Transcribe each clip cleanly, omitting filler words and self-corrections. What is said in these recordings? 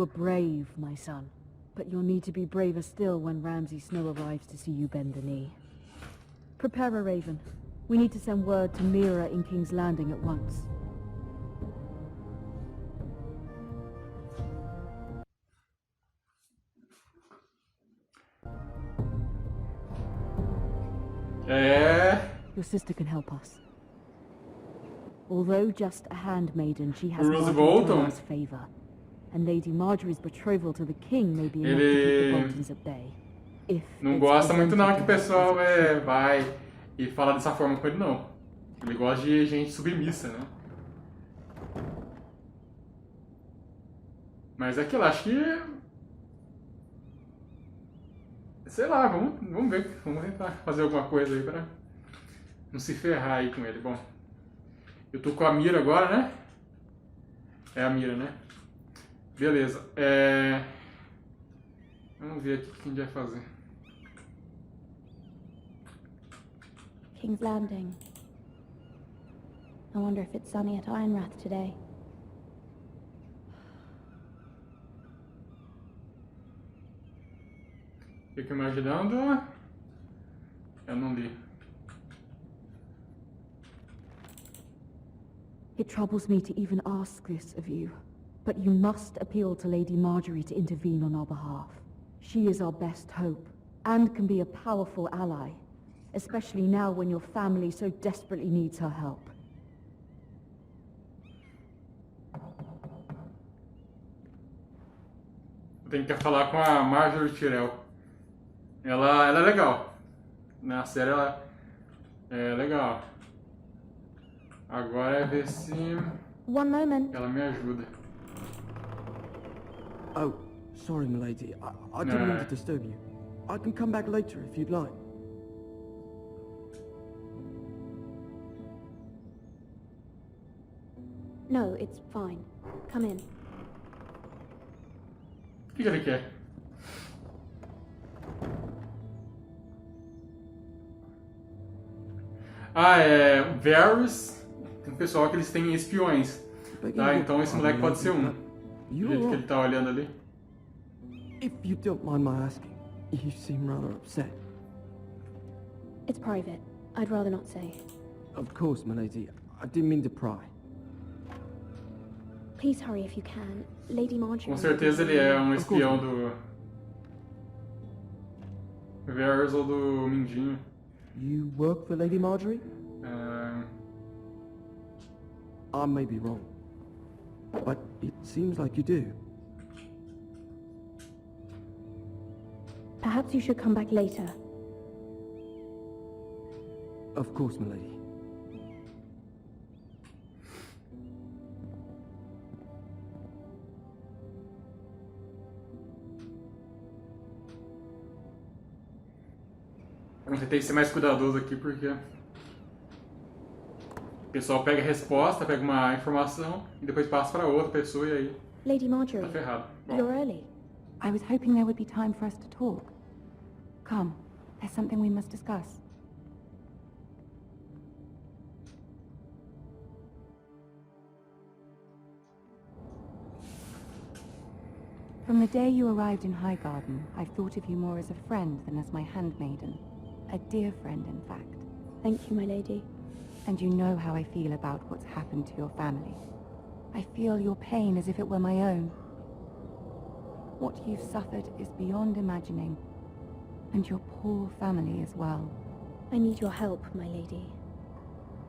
You were brave, my son. But you'll need to be braver still when Ramsay Snow arrives to see you bend the knee. Prepare a raven. We need to send word to Mira in King's Landing at once. Your sister can help us. Although just a handmaiden, she has Marjorie's favor. And Lady Marjorie's betrothal to the king may be enough to keep the Boltons at bay. Não gosta muito não que o pessoal vai e fala dessa forma com ele, não. Ele gosta de gente submissa, né? Mas é aquilo, acho que... Sei lá, vamos ver. Vamos tentar fazer alguma coisa aí pra não se ferrar aí com ele. Bom, eu tô com a mira agora, né? É a mira, né? Beleza. Vamos ver aqui o que a gente vai fazer. King's Landing. I wonder if it's sunny at Ironrath today. Fico imaginando... Eu não li. It troubles me to even ask this of you, but you must appeal to Lady Marjorie to intervene on our behalf. She is our best hope, and can be a powerful ally, especially now when your family so desperately needs her help. Eu tenho que falar com a Marjorie Tyrell. Ela é legal. Na série ela é legal. Agora é ver se One moment. ela me ajuda. Oh, sorry, milady. I didn't mean to disturb you. I can come back later if you'd like. No, it's fine. Come in. O que ele quer? Varys. Tem um pessoal que eles têm espiões. Tá? Então esse moleque pode ser um. Do jeito que ele tá olhando ali. If you don't mind my asking, you seem rather upset. It's private. I'd rather not say. Of course, milady. I didn't mean to pry. Please hurry if you can. Lady Marjorie... Com certeza ele é um espião do Varys ou do Mindinho. You work for Lady Marjorie? I may be wrong, but it seems like you do. Perhaps you should come back later. Of course, milady. Eu tentei ser mais cuidadoso aqui porque o pessoal pega a resposta, pega uma informação e depois passa para outra pessoa e aí Lady Marjorie, tá ferrado. Bom, you're early. I was hoping there would be time for us to talk. Come, there's something we must discuss. From the day you arrived in Highgarden, I've thought of you more as a friend than as my handmaiden. A dear friend, in fact. Thank you, my lady. And you know how I feel about what's happened to your family. I feel your pain as if it were my own. What you've suffered is beyond imagining. And your poor family as well. I need your help, my lady.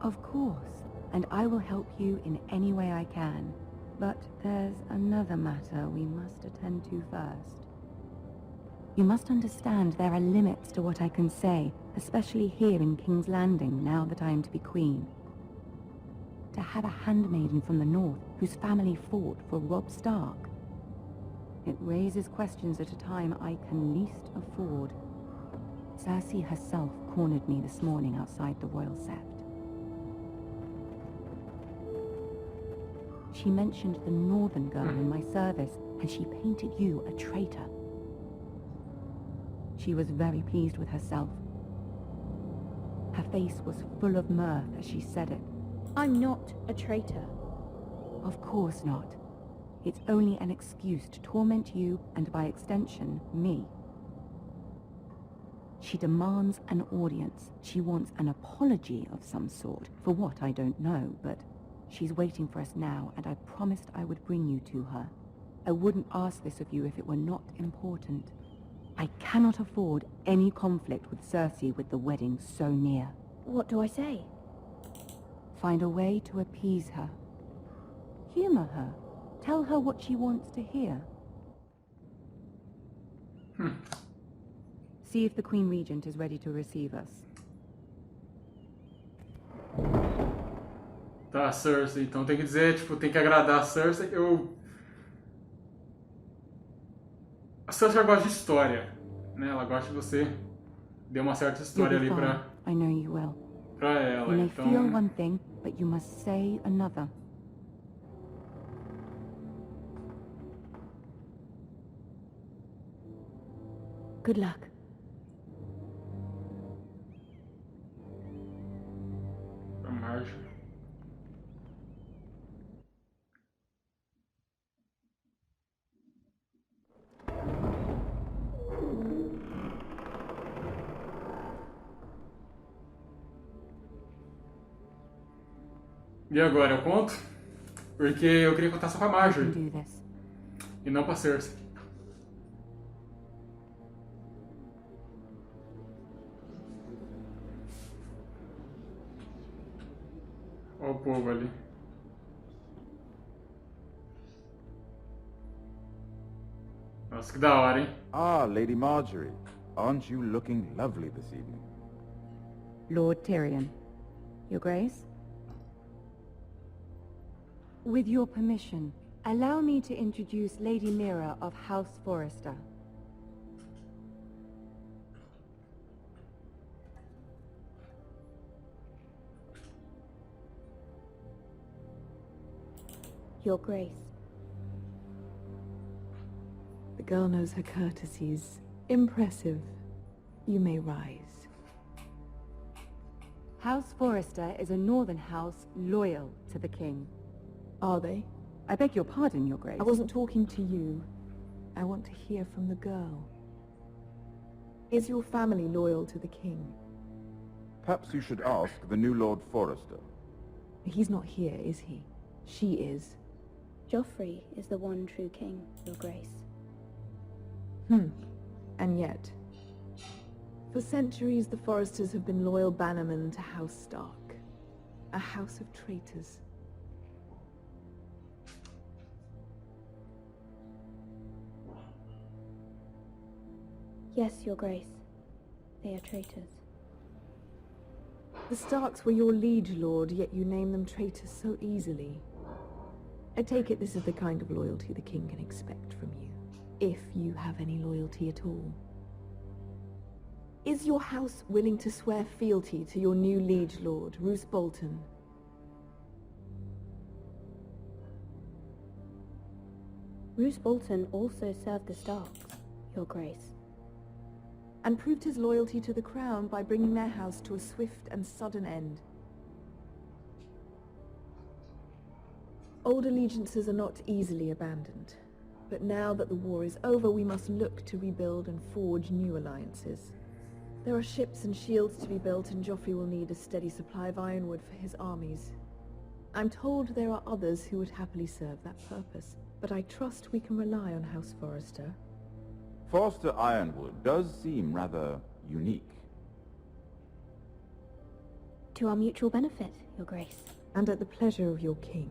Of course, and I will help you in any way I can. But there's another matter we must attend to first. You must understand there are limits to what I can say, especially here in King's Landing, now that I am to be queen. To have a handmaiden from the north whose family fought for Robb Stark. It raises questions at a time I can least afford. Cersei herself cornered me this morning outside the Royal Sept. She mentioned the northern girl in my service, and she painted you a traitor. She was very pleased with herself. Her face was full of mirth as she said it. I'm not a traitor. Of course not. It's only an excuse to torment you and, by extension, me. She demands an audience. She wants an apology of some sort. For what, I don't know, but she's waiting for us now, and I promised I would bring you to her. I wouldn't ask this of you if it were not important. I cannot afford any conflict with Cersei with the wedding so near. What do I say? Find a way to appease her. Humor her. Tell her what she wants to hear. See if the Queen Regent is ready to receive us. Tá, Cersei. Então tem que dizer, tipo, tem que agradar a Cersei. A Cersei gosta de história, né? Ela gosta de você dê uma certa história ali pra... I know you will. Pra ela, You may então... feel one thing, but you must say another. Good luck. Pra marcha. E agora, eu conto? Porque eu queria contar só com a I can Marjorie. do this. E não pra Cersei. Olha o povo ali. Nossa, que da hora, hein? Ah, Lady Marjorie. Aren't you looking lovely this evening? Lord Tyrion. Your Grace? With your permission, allow me to introduce Lady Mira of House Forrester. Your Grace. The girl knows her courtesies. Impressive. You may rise. House Forrester is a northern house loyal to the king. Are they? I beg your pardon, Your Grace. I wasn't talking to you. I want to hear from the girl. Is your family loyal to the king? Perhaps you should ask the new Lord Forrester. He's not here, is he? She is. Joffrey is the one true king, Your Grace. And yet, for centuries the Forresters have been loyal bannermen to House Stark. A house of traitors. Yes, Your Grace. They are traitors. The Starks were your liege lord, yet you name them traitors so easily. I take it this is the kind of loyalty the king can expect from you. If you have any loyalty at all. Is your house willing to swear fealty to your new liege lord, Roose Bolton? Roose Bolton also served the Starks, Your Grace. And proved his loyalty to the crown by bringing their house to a swift and sudden end. Old allegiances are not easily abandoned. But now that the war is over, we must look to rebuild and forge new alliances. There are ships and shields to be built, and Joffrey will need a steady supply of ironwood for his armies. I'm told there are others who would happily serve that purpose, but I trust we can rely on House Forrester. Forrester Ironwood does seem rather unique. To our mutual benefit, Your Grace. And at the pleasure of your king.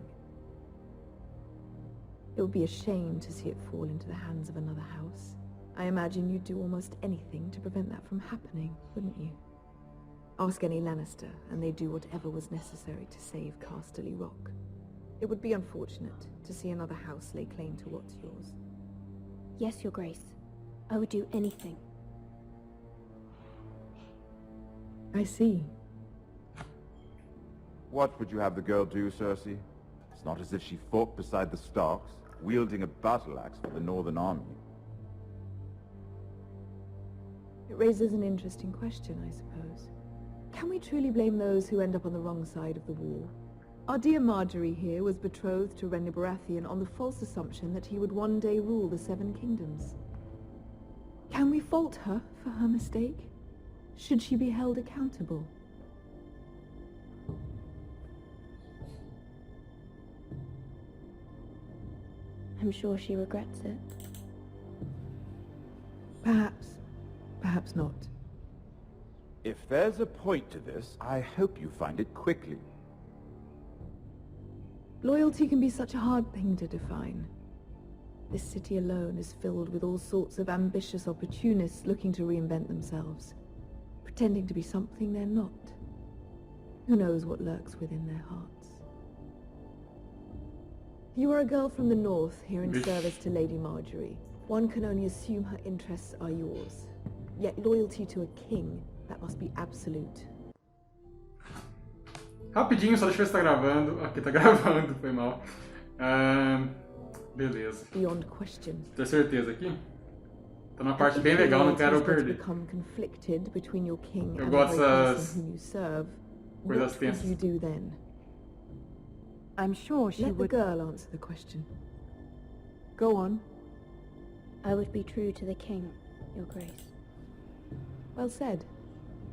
It would be a shame to see it fall into the hands of another house. I imagine you'd do almost anything to prevent that from happening, wouldn't you? Ask any Lannister, and they'd do whatever was necessary to save Casterly Rock. It would be unfortunate to see another house lay claim to what's yours. Yes, Your Grace. I would do anything. I see. What would you have the girl do, Cersei? It's not as if she fought beside the Starks, wielding a battle axe for the Northern Army. It raises an interesting question, I suppose. Can we truly blame those who end up on the wrong side of the war? Our dear Marjorie here was betrothed to Reino Baratheon on the false assumption that he would one day rule the Seven Kingdoms. Can we fault her for her mistake? Should she be held accountable? I'm sure she regrets it. Perhaps. Perhaps not. If there's a point to this, I hope you find it quickly. Loyalty can be such a hard thing to define. This city alone is filled with all sorts of ambitious opportunists looking to reinvent themselves, pretending to be something they're not. Who knows what lurks within their hearts? You are a girl from the north, here in service to Lady Marjorie. One can only assume her interests are yours. Yet loyalty to a king, that must be absolute. Rapidinho, só deixa eu ver se tá gravando. Aqui tá gravando, foi mal. Beleza. Beyond question. Tem certeza aqui? Tá numa parte bem legal, não quero perder. Eu gosto dessas coisas tensas. You do then? I'm sure she Let would... the girl answer the question. Go on. I would be true to the king, Your Grace. Well said.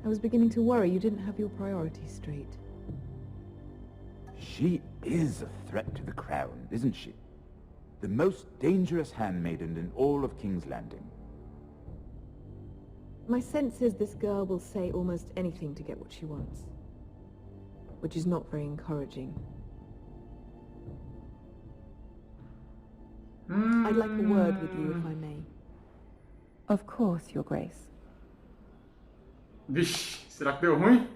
I was beginning to worry you didn't have your priorities straight. She is a threat to the crown, isn't she? The most dangerous handmaiden in all of King's Landing. My sense is this girl will say almost anything to get what she wants. Which is not very encouraging. I'd like a word with you, if I may. Of course, Your Grace. Vixe, será que deu ruim?